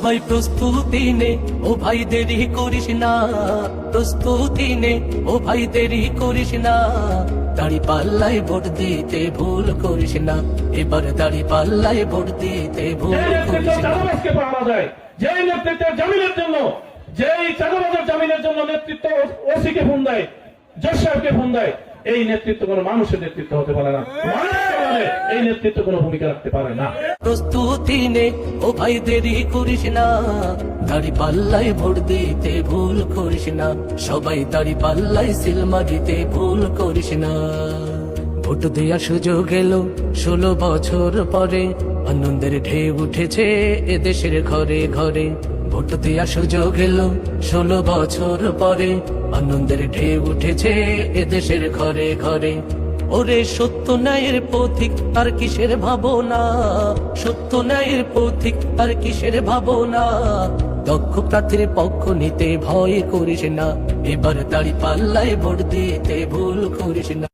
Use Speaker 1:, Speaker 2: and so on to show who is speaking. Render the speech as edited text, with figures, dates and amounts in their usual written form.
Speaker 1: ভাই প্রস্তুতি নে ও ভাই দেরি করিস না, প্রস্তুতি নে ও ভাই দেরি করিস না, দাড়ি পাল্লায় ভোট দিতে ভুল করিস না, এবার দাড়ি পাল্লায় ভোট দিতে ভুল করিস না।
Speaker 2: যেই নেতৃত্বের জামিনের জন্য, যেই চাঁদাবাজের জামিনের জন্য নেতৃত্ব ওসিকে ফোন দেয়, জজ সাহেবকে ফোন দেয়, এই নেতৃত্ব কোন মানুষের নেতৃত্ব হতে পারে না, এই নেতৃত্ব কোন ভূমিকা রাখতে পারে না।
Speaker 1: প্রস্তুতি নে ও ভাই দেরি করিস না, দাড়ি পাল্লায় ভোট দিতে ভুল করিস না, সবাই দাড়ি পাল্লায় সিল মারিতে ভুল করিস না। ভোট দেয়া সুযোগ এলো 16 বছর পরে, আনন্দের ঢেউ উঠেছে এদেশের ঘরে ঘরে। ভোট দেয়া সুযোগ এলো 16 বছর পরে, আনন্দের ঢেউ উঠেছে এদেশের ঘরে ঘরে। ওরে সত্য ন্যায়ের পথিক আর কিসের ভাবনা, সত্য ন্যায়ের পথিক আর কিসের ভাবনা, দক্ষ প্রার্থীর পক্ষ নিতে ভয় করিস না, এবার দাড়ি পাল্লায় ভোট দিতে ভুল করিস না।